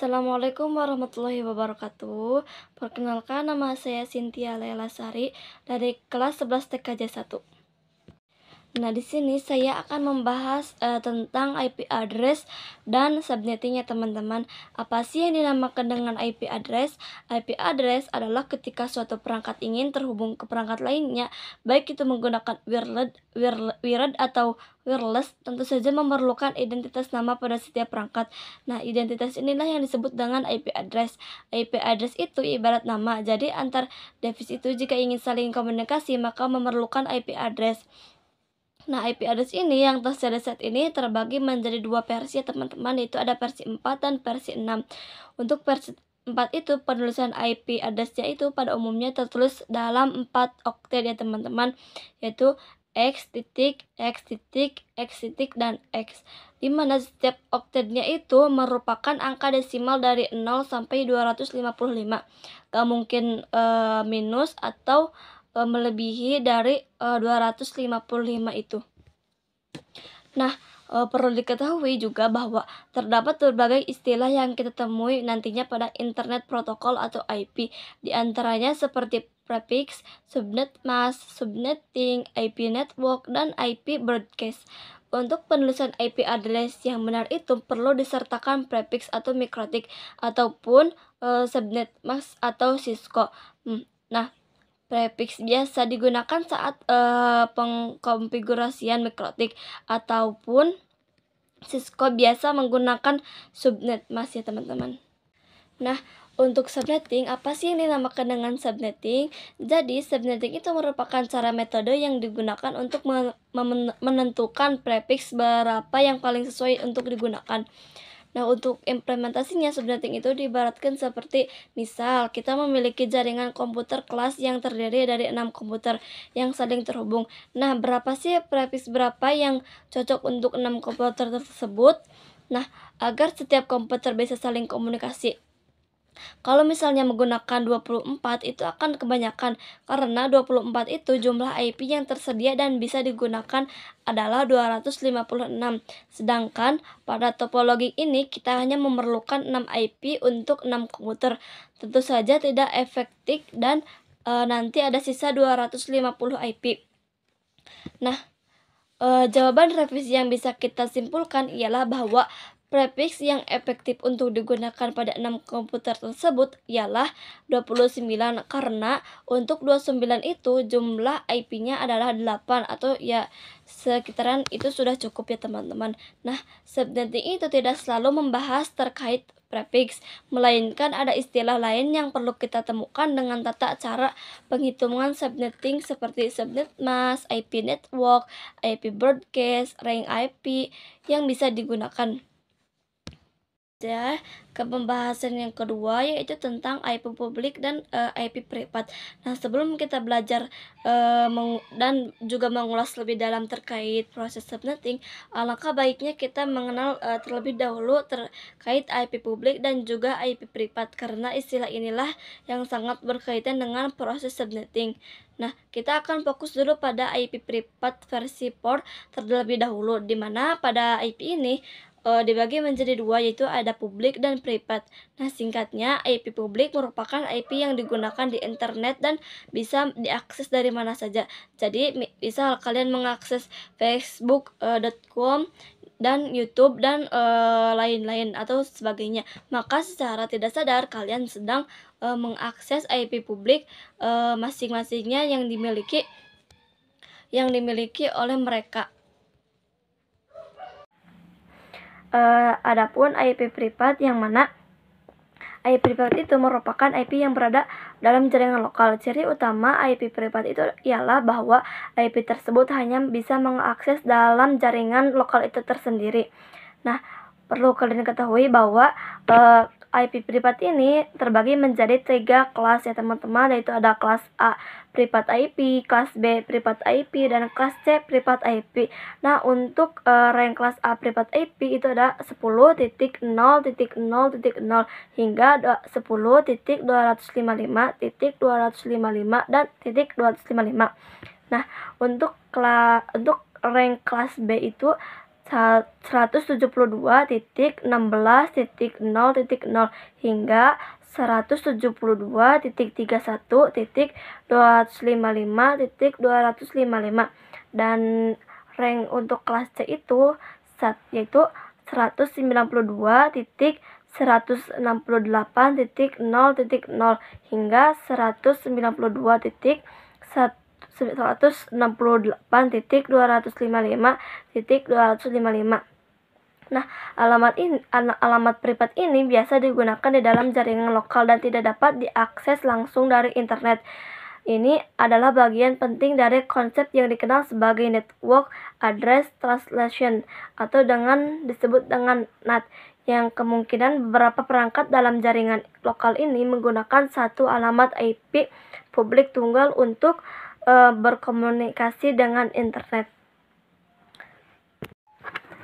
Assalamualaikum warahmatullahi wabarakatuh. Perkenalkan, nama saya Cynthia Lela Sari dari kelas 11 TKJ 1. Nah, di sini saya akan membahas tentang IP address dan subnetting ya teman-teman. Apa sih yang dinamakan dengan IP address? IP address adalah ketika suatu perangkat ingin terhubung ke perangkat lainnya, baik itu menggunakan wired atau wireless, tentu saja memerlukan identitas nama pada setiap perangkat. Nah, identitas inilah yang disebut dengan IP address. IP address itu ibarat nama, jadi antar device itu jika ingin saling komunikasi maka memerlukan IP address. Nah, IP address ini yang tersedia saat ini terbagi menjadi dua versi ya teman-teman, yaitu ada versi 4 dan versi 6. Untuk versi 4 itu penulisan IP address-nya itu pada umumnya tertulis dalam 4 oktet ya teman-teman, yaitu X titik, X titik, X titik, dan X, dimana setiap oktetnya itu merupakan angka desimal dari 0 sampai 255. Gak mungkin minus atau melebihi dari 255 itu. Nah, perlu diketahui juga bahwa terdapat berbagai istilah yang kita temui nantinya pada Internet Protocol atau IP, di antaranya seperti prefix, subnet mask, subnetting, IP network, dan IP broadcast. Untuk penulisan IP address yang benar itu perlu disertakan prefix atau mikrotik ataupun subnet mask atau Cisco. Nah, prefix biasa digunakan saat pengkonfigurasian mikrotik ataupun Cisco biasa menggunakan subnet mask ya teman-teman. Nah, untuk subnetting, apa sih yang dinamakan dengan subnetting? Jadi, subnetting itu merupakan cara metode yang digunakan untuk menentukan prefix berapa yang paling sesuai untuk digunakan. Nah, untuk implementasinya subnetting itu diibaratkan seperti misal kita memiliki jaringan komputer kelas yang terdiri dari 6 komputer yang saling terhubung. Nah, berapa sih prefix berapa yang cocok untuk 6 komputer tersebut? Nah, agar setiap komputer bisa saling komunikasi, kalau misalnya menggunakan 24 itu akan kebanyakan, karena 24 itu jumlah IP yang tersedia dan bisa digunakan adalah 256. Sedangkan pada topologi ini kita hanya memerlukan 6 IP untuk 6 komputer. Tentu saja tidak efektif dan nanti ada sisa 250 IP. Nah, jawaban revisi yang bisa kita simpulkan ialah bahwa prefix yang efektif untuk digunakan pada 6 komputer tersebut ialah 29, karena untuk 29 itu jumlah IP-nya adalah 8 atau ya sekitaran itu sudah cukup ya teman-teman. Nah, subnetting itu tidak selalu membahas terkait prefix, melainkan ada istilah lain yang perlu kita temukan dengan tata cara penghitungan subnetting seperti subnet mask, IP network, IP broadcast, range IP yang bisa digunakan. Ke pembahasan yang kedua, yaitu tentang IP publik dan IP privat. Nah, sebelum kita belajar dan juga mengulas lebih dalam terkait proses subnetting, alangkah baiknya kita mengenal terlebih dahulu terkait IP publik dan juga IP privat, karena istilah inilah yang sangat berkaitan dengan proses subnetting. Nah, kita akan fokus dulu pada IP privat versi port terlebih dahulu, di mana pada IP ini dibagi menjadi dua, yaitu ada publik dan privat. Nah, singkatnya, IP publik merupakan IP yang digunakan di internet dan bisa diakses dari mana saja. Jadi, misal kalian mengakses facebook.com dan YouTube dan lain-lain atau sebagainya, maka secara tidak sadar kalian sedang mengakses IP publik masing-masingnya yang dimiliki oleh mereka. Adapun IP privat, yang mana IP privat itu merupakan IP yang berada dalam jaringan lokal. Ciri utama IP privat itu ialah bahwa IP tersebut hanya bisa mengakses dalam jaringan lokal itu tersendiri. Nah, perlu kalian ketahui bahwa IP privat ini terbagi menjadi 3 kelas ya teman-teman, yaitu ada kelas A privat IP, kelas B privat IP, dan kelas C privat IP. Nah, untuk rank kelas A privat IP itu ada 10.0.0.0 hingga 10.255.255 dan .255. Nah, untuk rank kelas B itu 172.16.0.0 hingga 172.31.255.255 dan rank untuk kelas C itu yaitu 192.168.0.0 hingga 168.255.255. Nah, alamat privat ini biasa digunakan di dalam jaringan lokal dan tidak dapat diakses langsung dari internet. Ini adalah bagian penting dari konsep yang dikenal sebagai Network Address Translation atau disebut dengan NAT, yang kemungkinan beberapa perangkat dalam jaringan lokal ini menggunakan satu alamat IP publik tunggal untuk berkomunikasi dengan internet.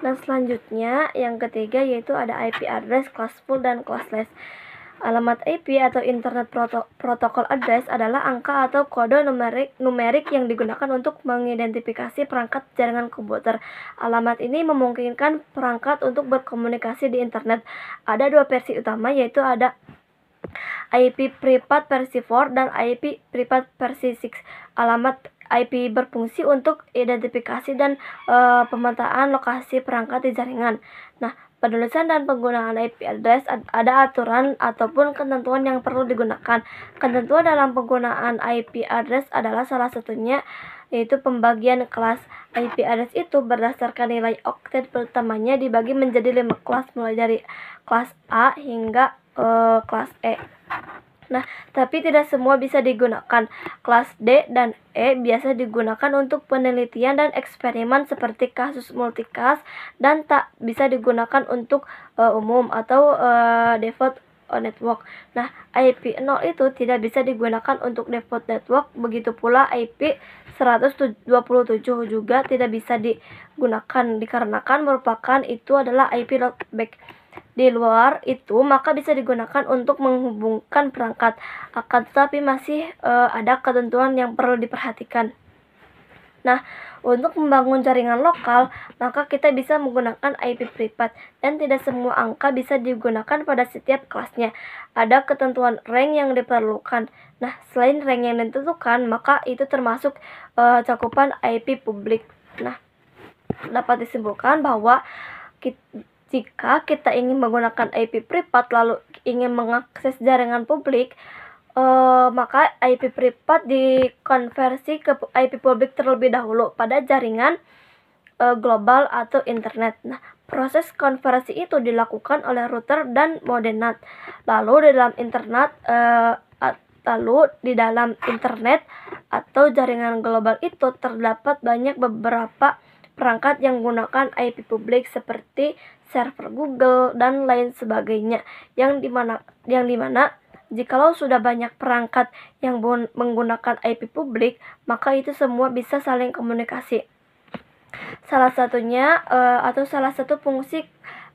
Dan selanjutnya yang ketiga yaitu ada IP address classful dan classless. Alamat IP atau Internet Protocol Address adalah angka atau kode numerik yang digunakan untuk mengidentifikasi perangkat jaringan komputer. Alamat ini memungkinkan perangkat untuk berkomunikasi di internet. Ada dua versi utama, yaitu ada IP privat versi 4 dan IP privat versi 6. Alamat IP berfungsi untuk identifikasi dan pemetaan lokasi perangkat di jaringan. Nah, penulisan dan penggunaan IP address ada aturan ataupun ketentuan yang perlu digunakan. Ketentuan dalam penggunaan IP address adalah salah satunya yaitu pembagian kelas. IP address itu berdasarkan nilai oktet pertamanya dibagi menjadi 5 kelas mulai dari kelas A hingga kelas E. Nah, tapi tidak semua bisa digunakan. Kelas D dan E biasa digunakan untuk penelitian dan eksperimen seperti kasus multicast dan tak bisa digunakan untuk umum atau default network. Nah, IP 0 itu tidak bisa digunakan untuk default network, begitu pula IP 127 juga tidak bisa digunakan dikarenakan merupakan itu adalah IP loopback. Di luar itu, maka bisa digunakan untuk menghubungkan perangkat. Akan tetapi masih ada ketentuan yang perlu diperhatikan. Nah, untuk membangun jaringan lokal, maka kita bisa menggunakan IP privat dan tidak semua angka bisa digunakan pada setiap kelasnya. Ada ketentuan rank yang diperlukan. Nah, selain rank yang ditentukan, maka itu termasuk cakupan IP publik. Nah, dapat disimpulkan bahwa jika kita ingin menggunakan IP privat lalu ingin mengakses jaringan publik, maka IP privat dikonversi ke IP publik terlebih dahulu pada jaringan global atau internet. Nah, proses konversi itu dilakukan oleh router dan modem NAT. Lalu di dalam internet atau jaringan global itu terdapat beberapa perangkat yang menggunakan IP publik seperti server Google dan lain sebagainya, yang dimana jikalau sudah banyak perangkat yang menggunakan IP publik, maka itu semua bisa saling komunikasi. Salah satu fungsi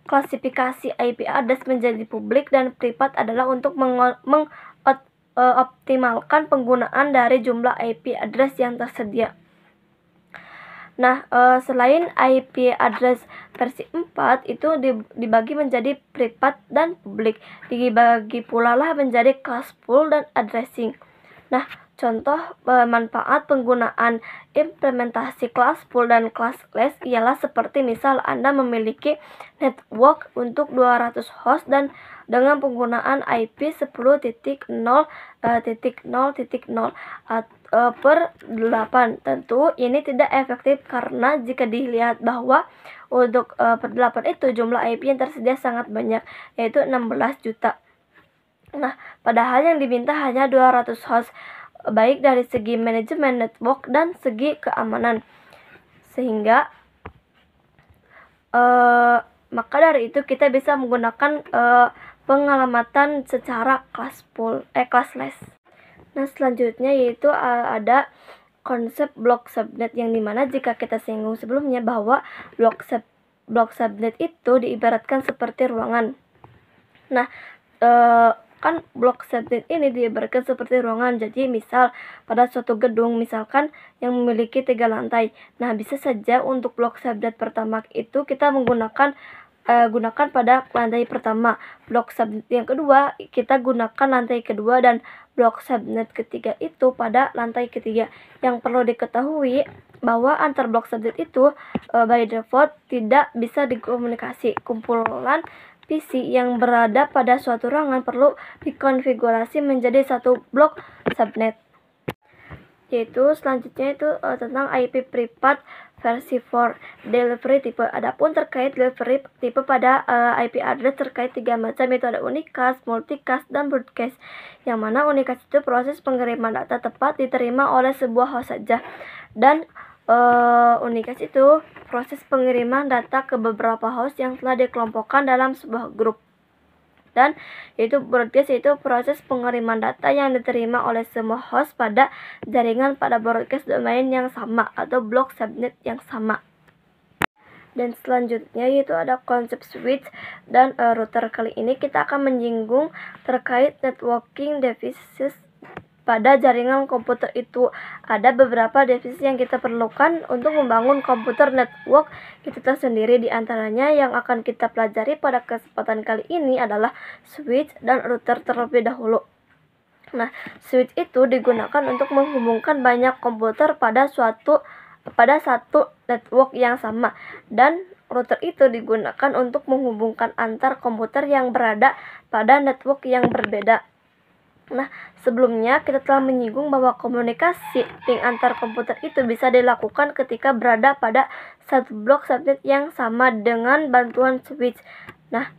klasifikasi IP address menjadi publik dan privat adalah untuk mengoptimalkan penggunaan dari jumlah IP address yang tersedia. Nah, selain IP address versi 4 itu dibagi menjadi privat dan publik. Dibagi pula lah menjadi classful dan addressing. Nah, contoh manfaat penggunaan implementasi classful dan classless ialah seperti misal Anda memiliki network untuk 200 host dan dengan penggunaan IP 10.0.0.0 per 8. Tentu ini tidak efektif karena jika dilihat bahwa untuk per 8 itu jumlah IP yang tersedia sangat banyak, yaitu 16 juta. Nah, padahal yang diminta hanya 200 host, baik dari segi manajemen network dan segi keamanan. Sehingga maka dari itu kita bisa menggunakan pengalamatan secara classless. Nah, selanjutnya yaitu ada konsep blok subnet, yang dimana jika kita singgung sebelumnya bahwa blok subnet itu diibaratkan seperti ruangan. Nah, kan blok subnet ini diberikan seperti ruangan. Jadi misal pada suatu gedung misalkan yang memiliki 3 lantai. Nah, bisa saja untuk blok subnet pertama itu kita gunakan pada lantai pertama. Blok subnet yang kedua kita gunakan lantai kedua, dan blok subnet ketiga itu pada lantai ketiga. Yang perlu diketahui bahwa antar blok subnet itu by default tidak bisa dikomunikasi. Kumpulan PC yang berada pada suatu ruangan perlu dikonfigurasi menjadi satu blok subnet. Yaitu selanjutnya itu tentang IP privat versi 4 delivery type. Adapun terkait delivery tipe pada IP address terkait 3 macam, yaitu ada unicast, multicast, dan broadcast. Yang mana unicast itu proses pengiriman data tepat diterima oleh sebuah host saja, dan unicast itu proses pengiriman data ke beberapa host yang telah dikelompokkan dalam sebuah grup. Dan yaitu broadcast yaitu proses pengiriman data yang diterima oleh semua host pada jaringan pada broadcast domain yang sama atau blok subnet yang sama. Dan selanjutnya yaitu ada konsep switch dan router. Kali ini kita akan menyinggung terkait networking devices pada jaringan komputer itu. Ada beberapa device yang kita perlukan untuk membangun komputer network itu tersendiri. Di antaranya yang akan kita pelajari pada kesempatan kali ini adalah switch dan router terlebih dahulu. Nah, switch itu digunakan untuk menghubungkan banyak komputer pada satu network yang sama, dan router itu digunakan untuk menghubungkan antar komputer yang berada pada network yang berbeda. Nah, sebelumnya kita telah menyinggung bahwa komunikasi ping antar komputer itu bisa dilakukan ketika berada pada satu blok subnet yang sama dengan bantuan switch. Nah,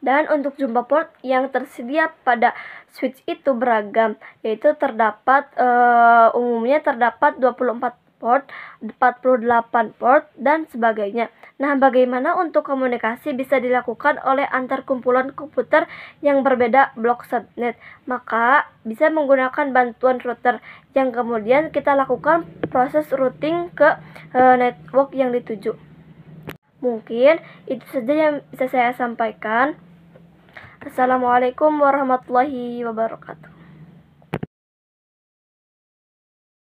dan untuk jumlah port yang tersedia pada switch itu beragam, yaitu umumnya terdapat 24 port, 48 port, dan sebagainya. Nah, bagaimana untuk komunikasi bisa dilakukan oleh antar kumpulan komputer yang berbeda blok subnet? Maka bisa menggunakan bantuan router yang kemudian kita lakukan proses routing ke network yang dituju. Mungkin itu saja yang bisa saya sampaikan. Assalamualaikum warahmatullahi wabarakatuh.